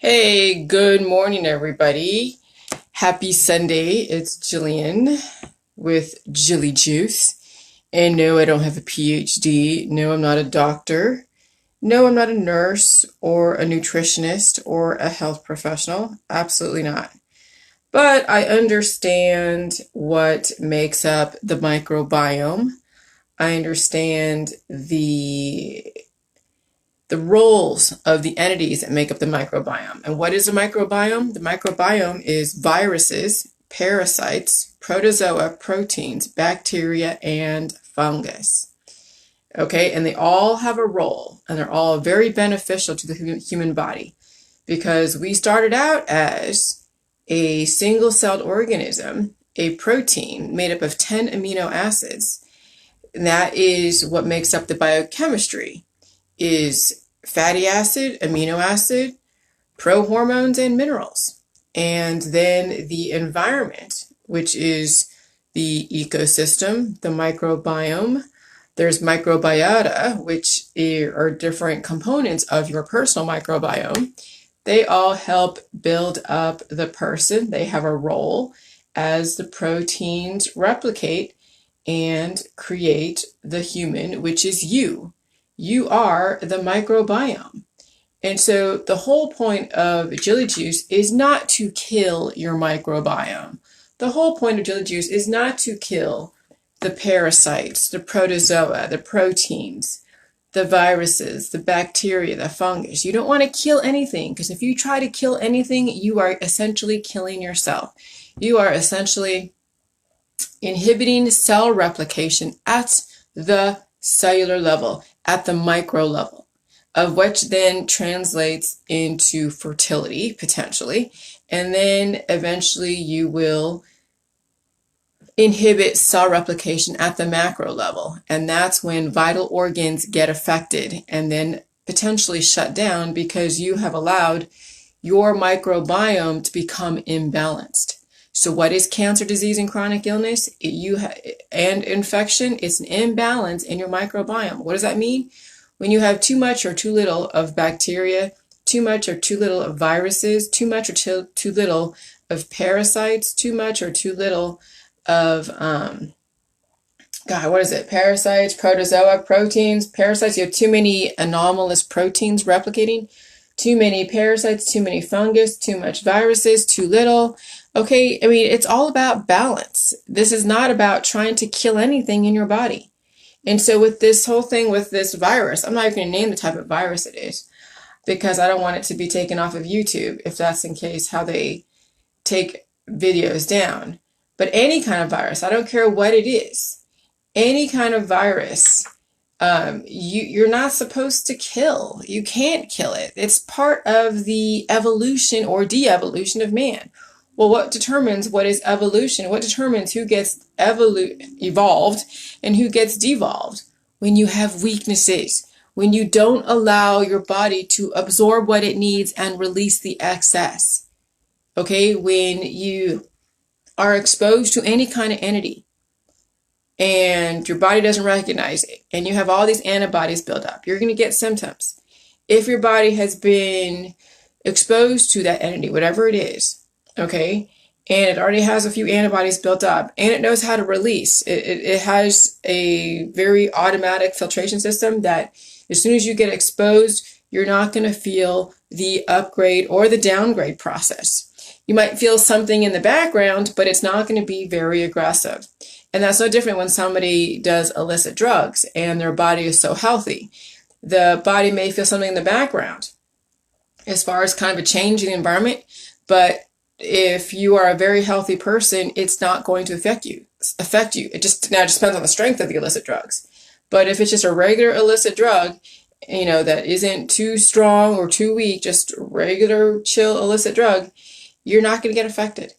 Hey, good morning, everybody. Happy Sunday. It's Jillian with Jilly Juice. And no, I don't have a PhD. No, I'm not a doctor. No, I'm not a nurse or a nutritionist or a health professional. Absolutely not. But I understand what makes up the microbiome. I understand the roles of the entities that make up the microbiome. And what is a microbiome? The microbiome is viruses, parasites, protozoa, proteins, bacteria, and fungus. Okay, and they all have a role, and they're all very beneficial to the human body because we started out as a single-celled organism, a protein made up of 10 amino acids. And that is what makes up the biochemistry is fatty acid, amino acid, prohormones, and minerals. And then the environment, which is the ecosystem, the microbiome. There's microbiota, which are different components of your personal microbiome. They all help build up the person. They have a role as the proteins replicate and create the human, which is you. You are the microbiome. And so the whole point of Jilly Juice is not to kill your microbiome. The whole point of Jilly Juice is not to kill the parasites, the protozoa, the proteins, the viruses, the bacteria, the fungus. You don't want to kill anything because if you try to kill anything, you are essentially killing yourself. You are essentially inhibiting cell replication at the cellular level, at the micro level, of which then translates into fertility, potentially. And then eventually you will inhibit cell replication at the macro level. And that's when vital organs get affected and then potentially shut down because you have allowed your microbiome to become imbalanced. So what is cancer, disease, and chronic illness? And infection? It's an imbalance in your microbiome. What does that mean? When you have too much or too little of bacteria, too much or too little of viruses, too much or too little of parasites, too much or too little of, Parasites, protozoa, proteins, parasites. You have too many anomalous proteins replicating, too many parasites, too many fungus, too much viruses, too little. Okay, I mean, it's all about balance. This is not about trying to kill anything in your body. And so with this whole thing with this virus, I'm not even going to name the type of virus it is because I don't want it to be taken off of YouTube if that's in case how they take videos down. But any kind of virus, I don't care what it is, any kind of virus, you're not supposed to kill. You can't kill it. It's part of the evolution or de-evolution of man. Well, what determines what is evolution? What determines who gets evolved and who gets devolved? When you have weaknesses, when you don't allow your body to absorb what it needs and release the excess. Okay, when you are exposed to any kind of entity and your body doesn't recognize it and you have all these antibodies built up, you're going to get symptoms. If your body has been exposed to that entity, whatever it is, okay, and it already has a few antibodies built up and it knows how to release. It has a very automatic filtration system that as soon as you get exposed, you're not going to feel the upgrade or the downgrade process. You might feel something in the background, but it's not going to be very aggressive. And that's no different when somebody does illicit drugs and their body is so healthy. The body may feel something in the background as far as kind of a change in the environment, but if you are a very healthy person, it's not going to affect you. It just depends on the strength of the illicit drugs. But if it's just a regular illicit drug, that isn't too strong or too weak, just regular chill illicit drug, you're not going to get affected.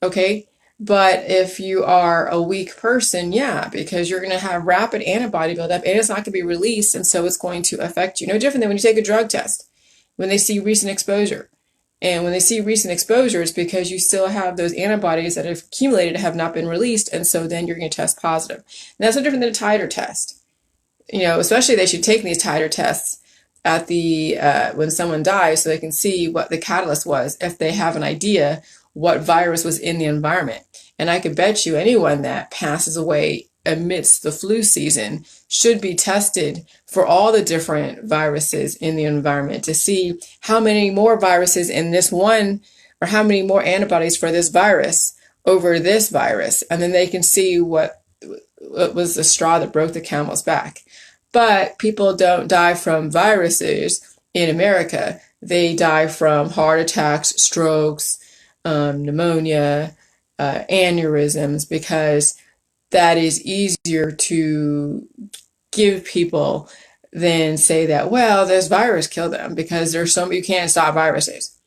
Okay? But if you are a weak person, yeah, because you're going to have rapid antibody buildup and it's not going to be released, and so it's going to affect you. No different than when you take a drug test, when they see recent exposure. And when they see recent exposure, it's because you still have those antibodies that have accumulated have not been released, and so then you're going to test positive. And that's no different than a titer test. Especially they should take these titer tests at the when someone dies, so they can see what the catalyst was if they have an idea what virus was in the environment. And I could bet you anyone that passes away amidst the flu season should be tested for all the different viruses in the environment to see how many more viruses in this one, or how many more antibodies for this virus over this virus. And then they can see what was the straw that broke the camel's back. But people don't die from viruses in America. They die from heart attacks, strokes, pneumonia, aneurysms, because that is easier to give people than say that, well, this virus killed them, because you can't stop viruses.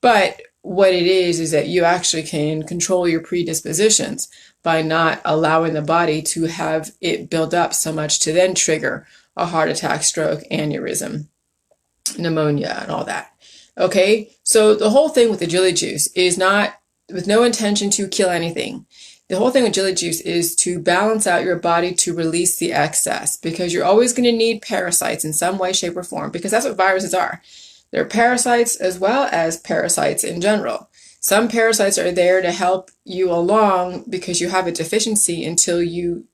But what it is that you actually can control your predispositions by not allowing the body to have it build up so much to then trigger a heart attack, stroke, aneurysm, pneumonia, and all that. Okay, so the whole thing with the Jilly juice is not with no intention to kill anything. The whole thing with Jilly juice is to balance out your body to release the excess, because you're always going to need parasites in some way, shape, or form, because that's what viruses are. They're parasites as well as parasites in general. Some parasites are there to help you along because you have a deficiency until you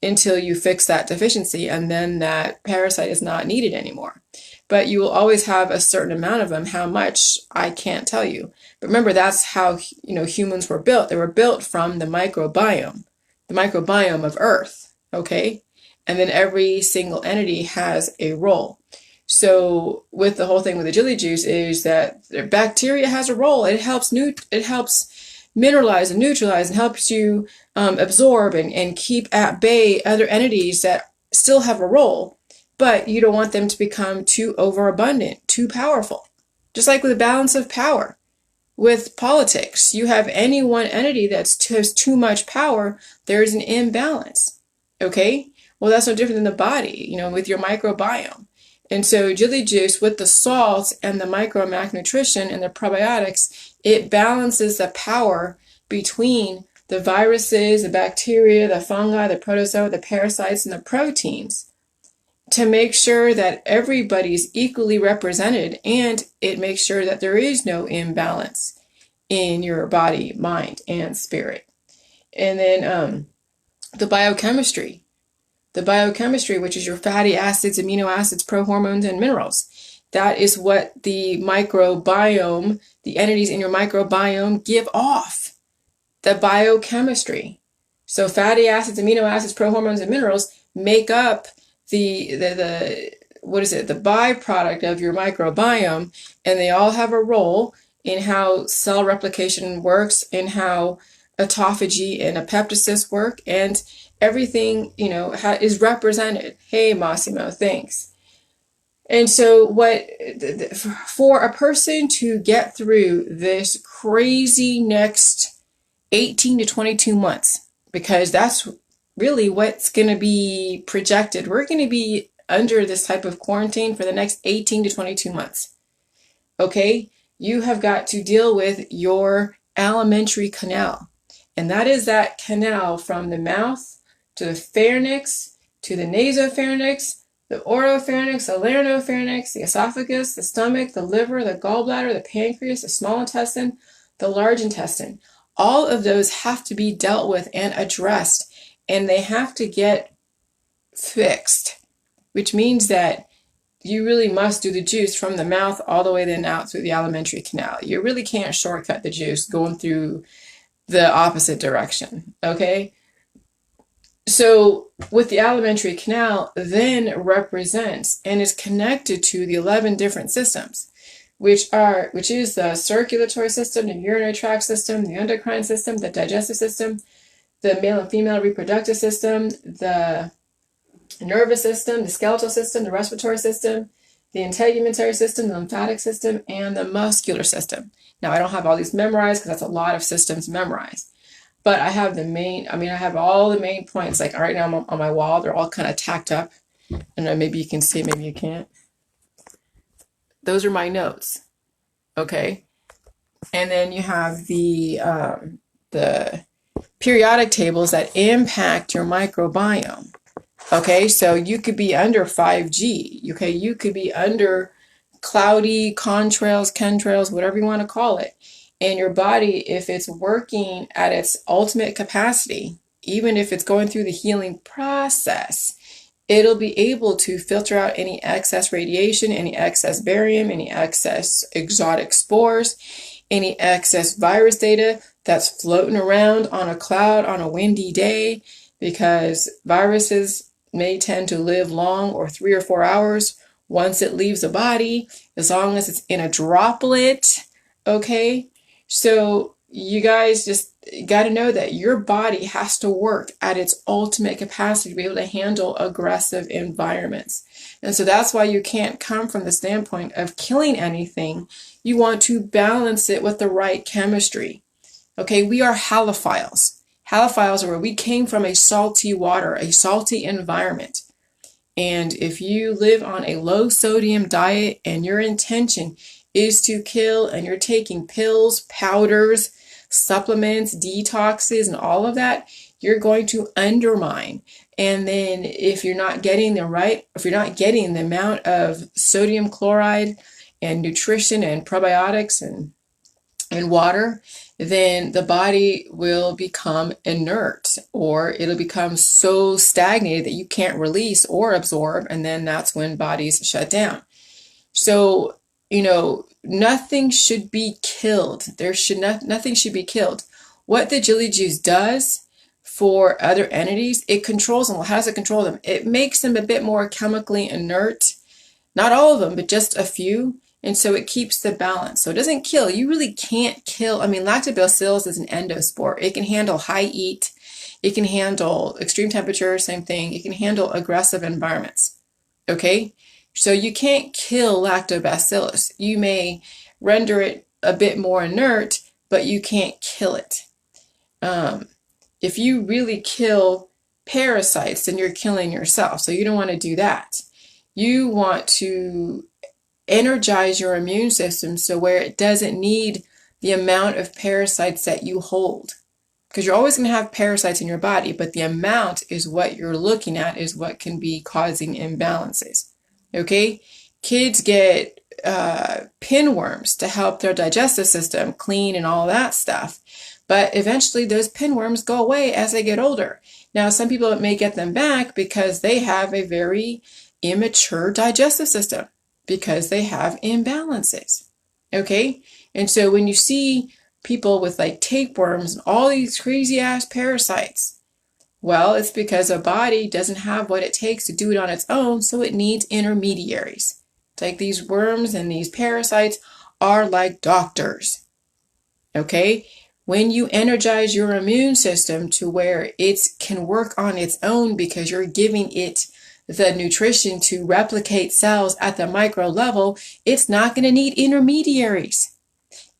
fix that deficiency, and then that parasite is not needed anymore. But you will always have a certain amount of them. How much, I can't tell you. But remember, that's how humans were built. They were built from the microbiome of Earth, okay? And then every single entity has a role. So with the whole thing with the Jilly juice is that the bacteria has a role. It helps mineralize and neutralize and helps you absorb and keep at bay other entities that still have a role, but you don't want them to become too overabundant, too powerful. Just like with the balance of power. With politics, you have any one entity that has too much power, there's an imbalance. Okay? Well, that's no different than the body, with your microbiome. And so Jilly juice with the salts and the macronutrition and the probiotics, it balances the power between the viruses, the bacteria, the fungi, the protozoa, the parasites, and the proteins to make sure that everybody's equally represented, and it makes sure that there is no imbalance in your body, mind, and spirit. And then the biochemistry, which is your fatty acids, amino acids, prohormones, and minerals. That is what the microbiome, the entities in your microbiome give off. The biochemistry. So fatty acids, amino acids, prohormones, and minerals make up the byproduct of your microbiome, and they all have a role in how cell replication works, in how autophagy and apoptosis work, and everything, is represented. Hey, Massimo, thanks. And so for a person to get through this crazy next 18 to 22 months, because that's really what's going to be projected. We're going to be under this type of quarantine for the next 18 to 22 months. Okay? You have got to deal with your alimentary canal. And that is that canal from the mouth to the pharynx, to the nasopharynx, the oropharynx, the laryngopharynx, the esophagus, the stomach, the liver, the gallbladder, the pancreas, the small intestine, the large intestine. All of those have to be dealt with and addressed, and they have to get fixed, which means that you really must do the juice from the mouth all the way then out through the alimentary canal. You really can't shortcut the juice going through the opposite direction, okay? So with the alimentary canal then represents and is connected to the 11 different systems, which is the circulatory system, the urinary tract system, the endocrine system, the digestive system, the male and female reproductive system, the nervous system, the skeletal system, the respiratory system, the integumentary system, the lymphatic system, and the muscular system. Now, I don't have all these memorized because that's a lot of systems memorized. But I have I have all the main points. Like right now I'm on my wall, they're all kind of tacked up. And maybe you can see, maybe you can't. Those are my notes. Okay. And then you have the periodic tables that impact your microbiome. Okay, so you could be under 5G. Okay, you could be under cloudy contrails, chemtrails, whatever you want to call it. And your body, if it's working at its ultimate capacity, even if it's going through the healing process, it'll be able to filter out any excess radiation, any excess barium, any excess exotic spores, any excess virus data that's floating around on a cloud on a windy day, because viruses may tend to live long, or 3 or 4 hours once it leaves the body, as long as it's in a droplet. Okay, so you guys just got to know that your body has to work at its ultimate capacity to be able to handle aggressive environments. And so that's why you can't come from the standpoint of killing anything. You want to balance it with the right chemistry. Okay, we are halophiles. Halophiles are where we came from a salty water, a salty environment. And if you live on a low sodium diet and your intention is to kill, and you're taking pills, powders, supplements, detoxes, and all of that, you're going to undermine. And then if you're not getting if you're not getting the amount of sodium chloride and nutrition and probiotics and water, then the body will become inert, or it'll become so stagnated that you can't release or absorb, and then that's when bodies shut down. So, nothing should be killed. Nothing should be killed. What the Jilly juice does for other entities, it controls them. Well, how does it control them? It makes them a bit more chemically inert. Not all of them, but just a few. And so it keeps the balance. So it doesn't kill. You really can't kill. I mean, lactobacillus is an endospore. It can handle high heat. It can handle extreme temperature, same thing. It can handle aggressive environments. Okay? So you can't kill lactobacillus. You may render it a bit more inert, but you can't kill it. If you really kill parasites, then you're killing yourself. So you don't want to do that. You want to energize your immune system so where it doesn't need the amount of parasites that you hold. Because you're always going to have parasites in your body, but the amount is what you're looking at, is what can be causing imbalances. Okay? Kids get pinworms to help their digestive system clean and all that stuff. But eventually those pinworms go away as they get older. Now, some people may get them back because they have a very immature digestive system, because they have imbalances. Okay? And so when you see people with like tapeworms and all these crazy ass parasites, well, it's because a body doesn't have what it takes to do it on its own, so it needs intermediaries. It's like these worms and these parasites are like doctors. Okay? When you energize your immune system to where it can work on its own, because you're giving it the nutrition to replicate cells at the micro level, it's not going to need intermediaries.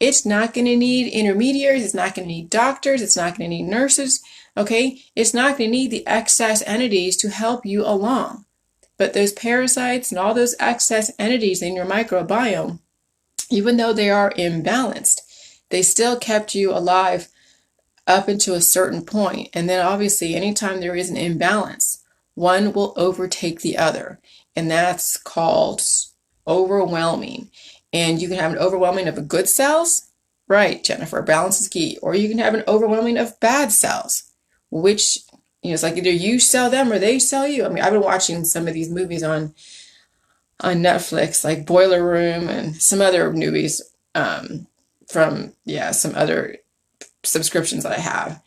It's not going to need intermediaries. It's not going to need doctors. It's not going to need nurses. Okay? It's not going to need the excess entities to help you along. But those parasites and all those excess entities in your microbiome, even though they are imbalanced, they still kept you alive up until a certain point. And then obviously, anytime there is an imbalance, one will overtake the other. And that's called overwhelming. And you can have an overwhelming of good cells. Right, Jennifer, balance is key. Or you can have an overwhelming of bad cells, which, it's like either you sell them or they sell you. I mean, I've been watching some of these movies on Netflix, like Boiler Room and some other movies from some other subscriptions that I have.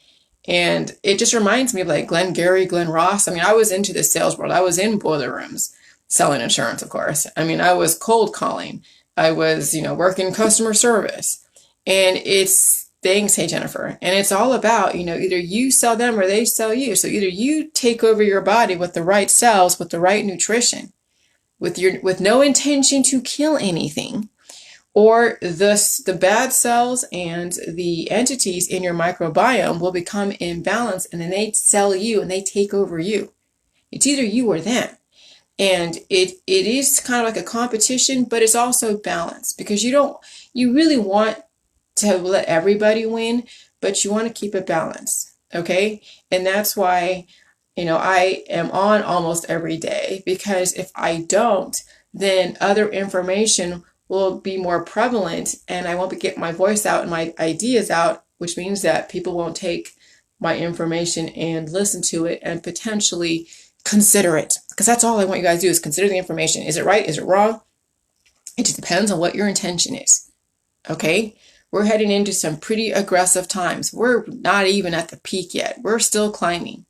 And it just reminds me of like Glenn Ross. I mean, I was into the sales world. I was in boiler rooms selling insurance, of course. I mean, I was cold calling. I was, working customer service. And it's, thanks, hey, Jennifer. And it's all about, either you sell them or they sell you. So either you take over your body with the right cells, with the right nutrition, with no intention to kill anything, or the bad cells and the entities in your microbiome will become imbalanced, and then they sell you and they take over you. It's either you or them. And it is kind of like a competition, but it's also balanced, because you really want to let everybody win, but you want to keep it balanced. Okay? And that's why, I am on almost every day, because if I don't, then other information will be more prevalent and I won't be getting my voice out and my ideas out, which means that people won't take my information and listen to it and potentially consider it. Because that's all I want you guys to do, is consider the information. Is it right? Is it wrong? It just depends on what your intention is. Okay? We're heading into some pretty aggressive times. We're not even at the peak yet. We're still climbing.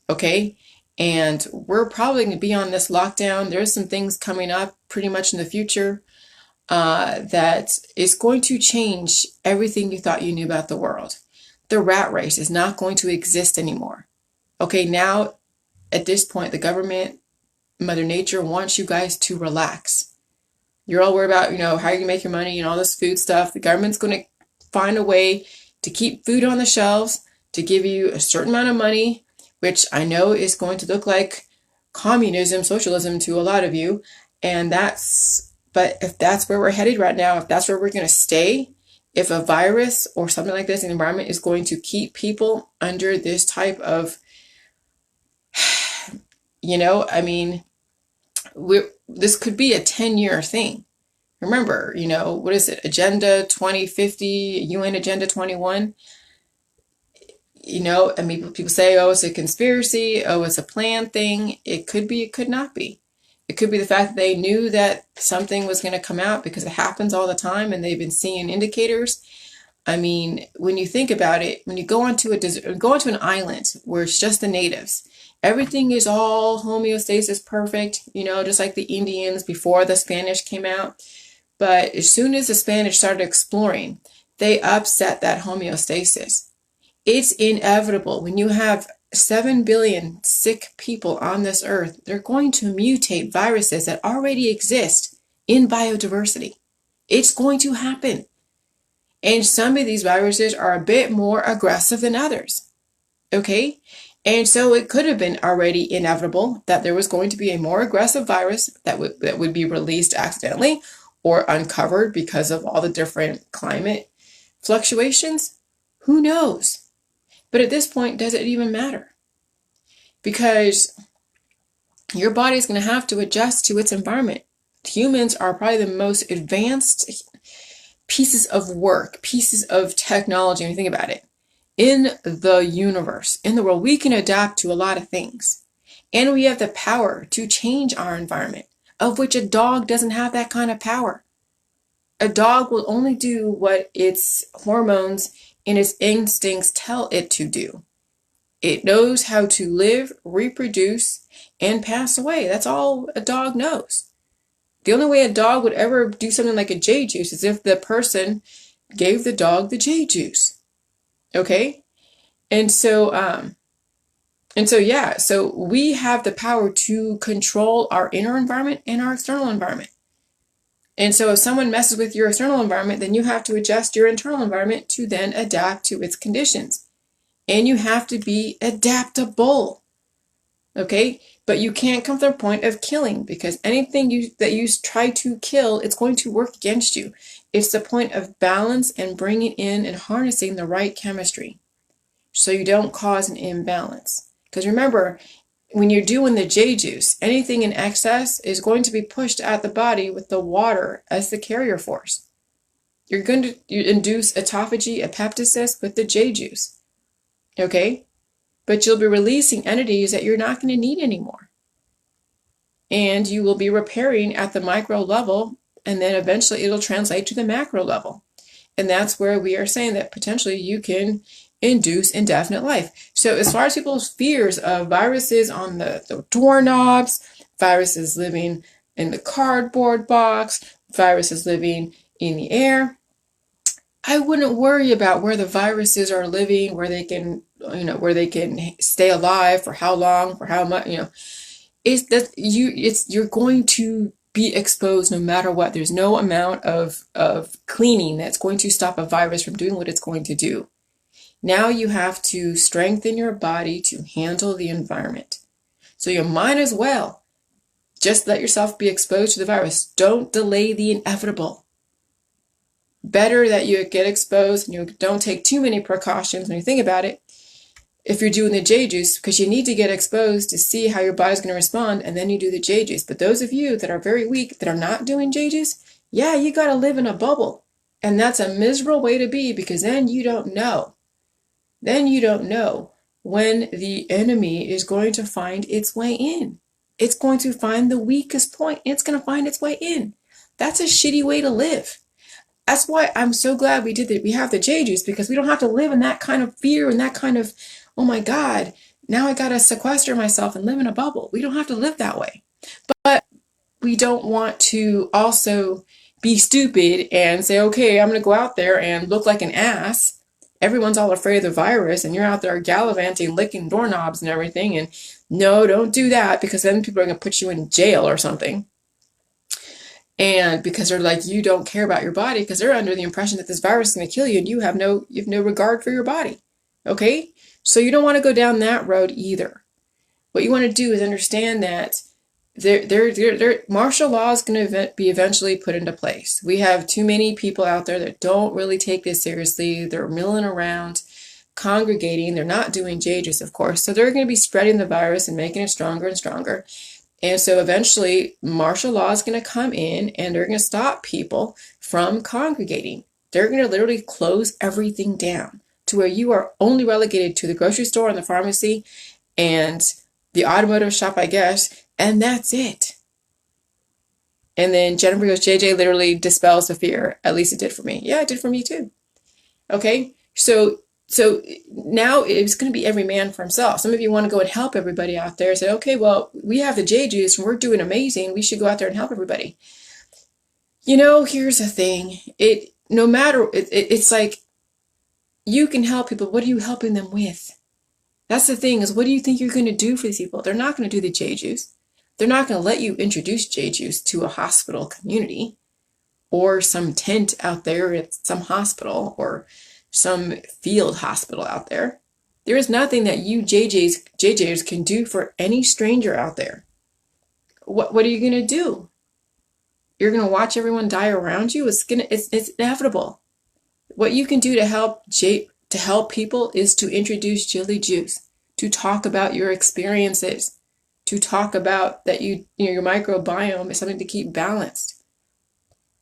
Okay? And we're probably going to be on this lockdown. There's some things coming up pretty much in the future that is going to change everything you thought you knew about the world. The rat race is not going to exist anymore. Okay, now at this point, the government, Mother Nature wants you guys to relax. You're all worried about, how you can make your money and all this food stuff. The government's going to find a way to keep food on the shelves, to give you a certain amount of money, which I know is going to look like communism, socialism to a lot of you. But if that's where we're headed right now, if that's where we're going to stay, if a virus or something like this in the environment is going to keep people under this type of, this could be a 10-year thing. Remember, what is it? Agenda 2050, UN Agenda 21. People say, oh, it's a conspiracy. Oh, it's a planned thing. It could be, it could not be. It could be the fact that they knew that something was going to come out, because it happens all the time and they've been seeing indicators. When you think about it, when you go onto an island where it's just the natives, everything is all homeostasis perfect, just like the Indians before the Spanish came out. But as soon as the Spanish started exploring, they upset that homeostasis. It's inevitable. When you have 7 billion sick people on this earth, they're going to mutate viruses that already exist in biodiversity. It's going to happen. And some of these viruses are a bit more aggressive than others. Okay? And so it could have been already inevitable that there was going to be a more aggressive virus that would be released accidentally or uncovered because of all the different climate fluctuations. Who knows? But at this point, does it even matter? Because your body is going to have to adjust to its environment. Humans are probably the most advanced pieces of work, pieces of technology, when you think about it, in the universe, in the world. We can adapt to a lot of things. And we have the power to change our environment, of which a dog doesn't have that kind of power. A dog will only do what its hormones and its instincts tell it to do. It knows how to live, reproduce, and pass away. That's all a dog knows. The only way a dog would ever do something like a J juice is if the person gave the dog the J juice. Okay? So we have the power to control our inner environment and our external environment. And so if someone messes with your external environment, then you have to adjust your internal environment to then adapt to its conditions. And you have to be adaptable. Okay? But you can't come to the point of killing, because anything that you try to kill, it's going to work against you. It's the point of balance and bringing in and harnessing the right chemistry so you don't cause an imbalance. Because remember, when you're doing the J juice, anything in excess is going to be pushed at the body with the water as the carrier force. You're going to induce autophagy, apoptosis with the J juice. Okay? But you'll be releasing entities that you're not going to need anymore. And you will be repairing at the micro level, and then eventually it'll translate to the macro level. And that's where we are saying that potentially you can induce indefinite life. So as far as people's fears of viruses on the doorknobs, viruses living in the cardboard box, viruses living in the air, I wouldn't worry about where the viruses are living, where they can stay alive, for how long, for how much, you're going to be exposed no matter what. There's no amount of cleaning that's going to stop a virus from doing what it's going to do. Now you have to strengthen your body to handle the environment. So you might as well just let yourself be exposed to the virus. Don't delay the inevitable. Better that you get exposed and you don't take too many precautions when you think about it. if you're doing the J juice, because you need to get exposed to see how your body's going to respond, and then you do the J juice. But those of you that are very weak, that are not doing J juice, yeah, you got to live in a bubble. And that's a miserable way to be, because then you don't know. Then you don't know when the enemy is going to find its way in. It's going to find the weakest point. It's going to find its way in. That's a shitty way to live. That's why I'm so glad we did that. We have the J juice, because we don't have to live in that kind of fear and that kind of, oh my God, now I got to sequester myself and live in a bubble. We don't have to live that way. But we don't want to also be stupid and say, okay, I'm going to go out there and look like an ass. Everyone's all afraid of the virus, and you're out there gallivanting, licking doorknobs and everything. And no, don't do that, because then people are going to put you in jail or something. And because they're like, you don't care about your body, because they're under the impression that this virus is going to kill you, and you have no regard for your body. Okay? So you don't want to go down that road either. What you want to do is understand that martial law is going to be eventually put into place. We have too many people out there that don't really take this seriously. They're milling around, congregating. They're not doing J juice, of course. So they're going to be spreading the virus and making it stronger and stronger. And so eventually martial law is going to come in, and they're going to stop people from congregating. They're going to literally close everything down to where you are only relegated to the grocery store and the pharmacy and the automotive shop, I guess, and that's it. And then Jennifer goes, JJ literally dispels the fear. At least it did for me. Yeah, it did for me too. Okay, so now it's going to be every man for himself. Some of you want to go and help everybody out there. Say, okay, well, we have the J juice and we're doing amazing. We should go out there and help everybody. Here's the thing. It's like, you can help people. What are you helping them with? That's the thing, is what do you think you're going to do for these people? They're not going to do the J juice. They're not going to let you introduce J juice to a hospital community or some tent out there at some hospital or some field hospital out there. There is nothing that you JJs can do for any stranger out there. What are you going to do? You're going to watch everyone die around you? It's inevitable. What you can do to help people is to introduce Jilly Juice, to talk about your experiences, to talk about that your microbiome is something to keep balanced.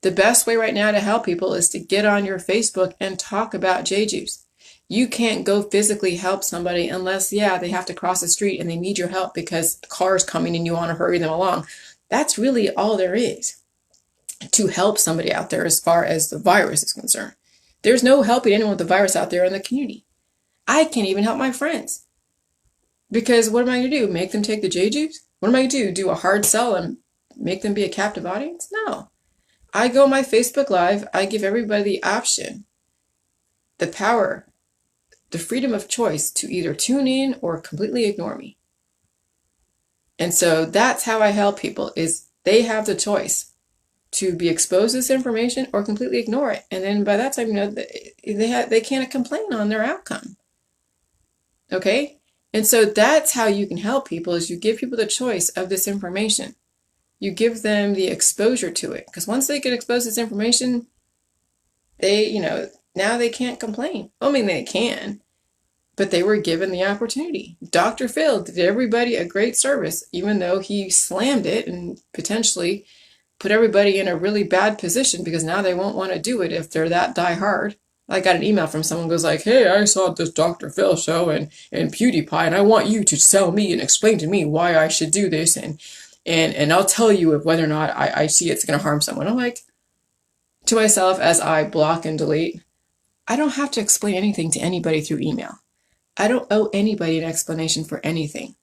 The best way right now to help people is to get on your Facebook and talk about J juice. You can't go physically help somebody unless, they have to cross the street and they need your help because a car is coming and you want to hurry them along. That's really all there is to help somebody out there as far as the virus is concerned. There's no helping anyone with the virus out there in the community. I can't even help my friends. Because what am I going to do? Make them take the J juice? What am I going to do? Do a hard sell and make them be a captive audience? No. I go on my Facebook Live. I give everybody the option, the power, the freedom of choice to either tune in or completely ignore me. And so that's how I help people, is they have the choice to be exposed to this information or completely ignore it. And then by that time, they can't complain on their outcome. Okay? And so that's how you can help people, is you give people the choice of this information. You give them the exposure to it. Because once they get exposed to this information, now they can't complain. I mean, they can, but they were given the opportunity. Dr. Phil did everybody a great service, even though he slammed it and potentially put everybody in a really bad position, because now they won't want to do it if they're that diehard. I got an email from someone who goes like, hey, I saw this Dr. Phil show and PewDiePie, and I want you to sell me and explain to me why I should do this, and I'll tell you if whether or not I see it's going to harm someone. I'm like, to myself, as I block and delete, I don't have to explain anything to anybody through email. I don't owe anybody an explanation for anything.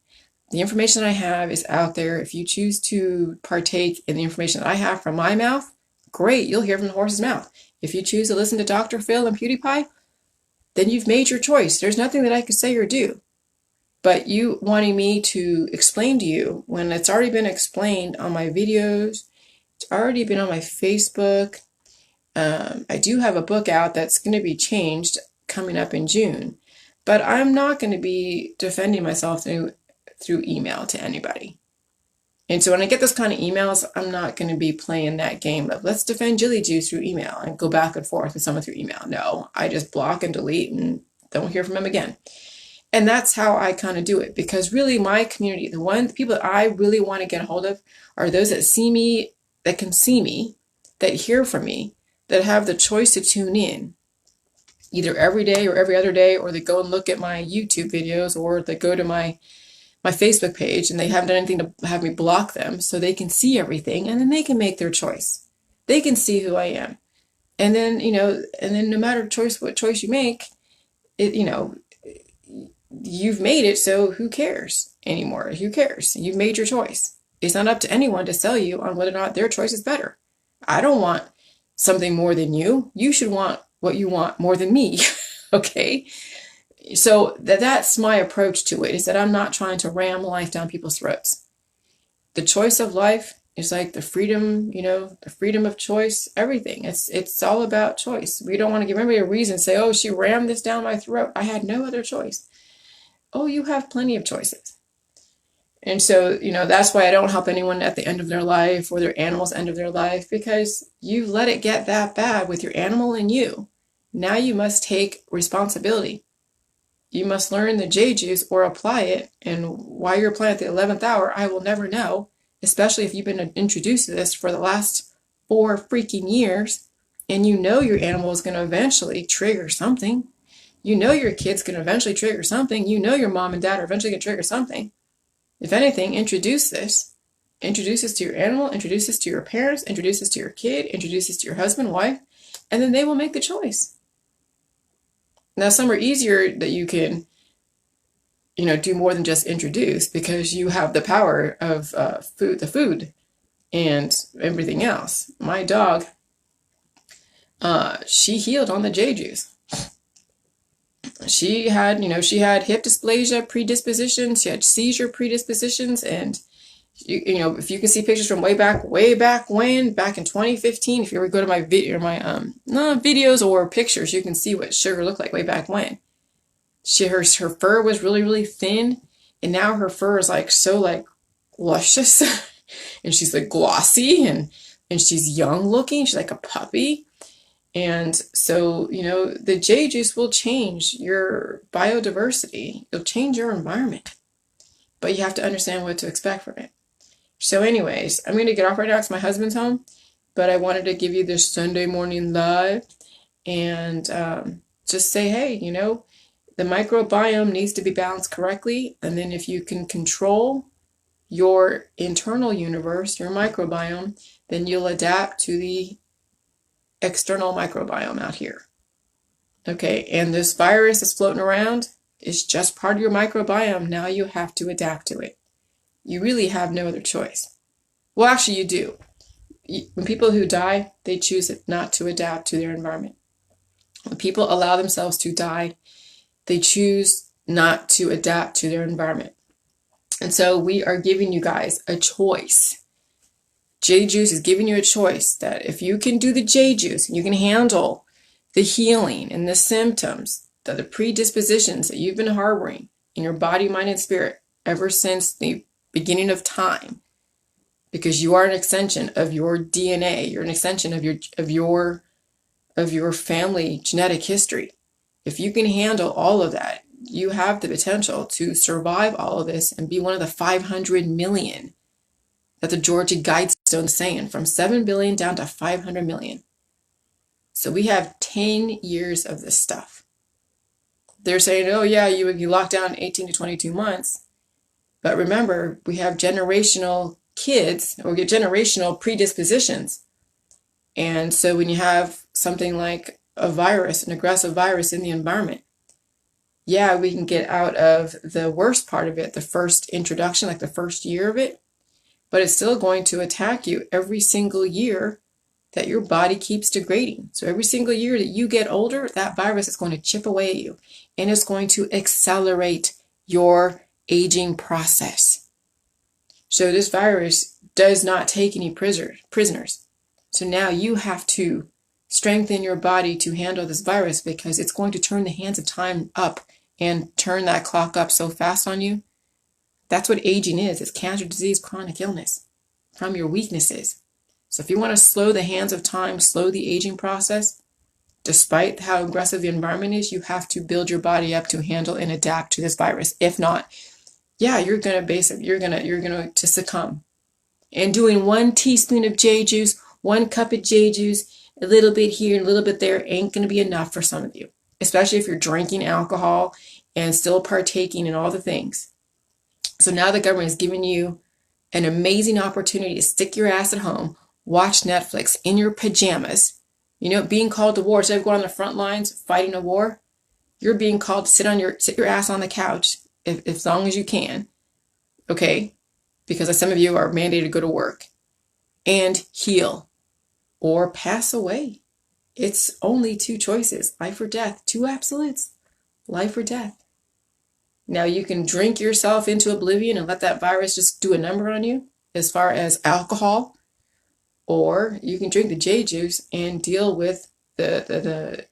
The information I have is out there. If you choose to partake in the information that I have from my mouth, great, you'll hear from the horse's mouth. If you choose to listen to Dr. Phil and PewDiePie, then you've made your choice. There's nothing that I could say or do. But you wanting me to explain to you when it's already been explained on my videos, it's already been on my Facebook. I do have a book out that's going to be changed coming up in June, but I'm not going to be defending myself through email to anybody. And so when I get this kind of emails, I'm not going to be playing that game of let's defend Jilly Juice through email and go back and forth with someone through email. No, I just block and delete and don't hear from them again. And that's how I kind of do it, because really my community, the people that I really want to get a hold of are those that see me, that can see me, that hear from me, that have the choice to tune in either every day or every other day, or they go and look at my YouTube videos, or they go to my Facebook page and they haven't done anything to have me block them, so they can see everything and then they can make their choice. They can see who I am. And then, no matter what choice you make, you've made it, so who cares anymore? Who cares? You've made your choice. It's not up to anyone to sell you on whether or not their choice is better. I don't want something more than you. You should want what you want more than me. Okay? So that's my approach to it, is that I'm not trying to ram life down people's throats. The choice of life is like the freedom, the freedom of choice, everything. It's all about choice. We don't want to give everybody a reason to say, oh, she rammed this down my throat. I had no other choice. Oh, you have plenty of choices. And so, that's why I don't help anyone at the end of their life or their animal's end of their life, because you've let it get that bad with your animal and you. Now you must take responsibility. You must learn the J juice or apply it. And why you're applying at the 11th hour, I will never know, especially if you've been introduced to this for the last 4 freaking years, and your animal is going to eventually trigger something. Your kid's going to eventually trigger something. Your mom and dad are eventually going to trigger something. If anything, introduce this. Introduce this to your animal, introduce this to your parents, introduce this to your kid, introduce this to your husband, wife, and then they will make the choice. Now, some are easier that you can, do more than just introduce, because you have the power of the food and everything else. My dog, she healed on the J juice. She had hip dysplasia predispositions, she had seizure predispositions, and if you can see pictures from way back when, back in 2015, if you ever go to my videos or pictures, you can see what sugar looked like way back when. Her fur was really, really thin, and now her fur is so luscious, and she's glossy, and she's young looking. She's like a puppy. And so, the J juice will change your biodiversity. It'll change your environment, but you have to understand what to expect from it. So anyways, I'm going to get off right now because my husband's home, but I wanted to give you this Sunday morning live and just say, hey, the microbiome needs to be balanced correctly. And then if you can control your internal universe, your microbiome, then you'll adapt to the external microbiome out here. Okay, and this virus that's floating around is just part of your microbiome. Now you have to adapt to it. You really have no other choice. Well, actually you do. When people who die, they choose not to adapt to their environment. When people allow themselves to die, they choose not to adapt to their environment. And so we are giving you guys a choice. J juice is giving you a choice that if you can do the J juice and you can handle the healing and the symptoms, the predispositions that you've been harboring in your body, mind, and spirit ever since the beginning of time, because you are an extension of your DNA, you're an extension of your family genetic history. If you can handle all of that, you have the potential to survive all of this and be one of the 500 million that the Georgia Guidestone's saying, from 7 billion down to 500 million. So we have 10 years of this stuff. They're saying, oh yeah, you lock down 18 to 22 months. But remember, we have generational kids, or get generational predispositions. And so when you have something like a virus, an aggressive virus in the environment, yeah, we can get out of the worst part of it, the first introduction, like the first year of it, but it's still going to attack you every single year that your body keeps degrading. So every single year that you get older, that virus is going to chip away at you, and it's going to accelerate your aging process. So this virus does not take any prisoners. So now you have to strengthen your body to handle this virus, because it's going to turn the hands of time up and turn that clock up so fast on you. That's what aging is. It's cancer, disease, chronic illness from your weaknesses. So if you want to slow the hands of time, slow the aging process, Despite how aggressive the environment is, you have to build your body up to handle and adapt to this virus. If not, yeah, you're gonna to succumb. And doing 1 teaspoon of J juice, 1 cup of J juice, a little bit here and a little bit there ain't gonna be enough for some of you, especially if you're drinking alcohol and still partaking in all the things. So now the government is giving you an amazing opportunity to stick your ass at home, watch Netflix in your pajamas. You know, being called to war, instead of going on the front lines fighting a war, you're being called to sit your ass on the couch if as long as you can, okay? Because some of you are mandated to go to work and heal or pass away. It's only 2 choices, life or death, 2 absolutes, life or death. Now you can drink yourself into oblivion and let that virus just do a number on you as far as alcohol, or you can drink the J juice and deal with the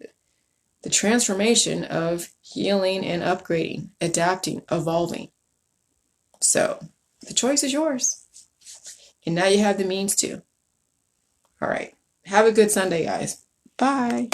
transformation of healing and upgrading, adapting, evolving. So the choice is yours. And now you have the means to. All right. Have a good Sunday, guys. Bye.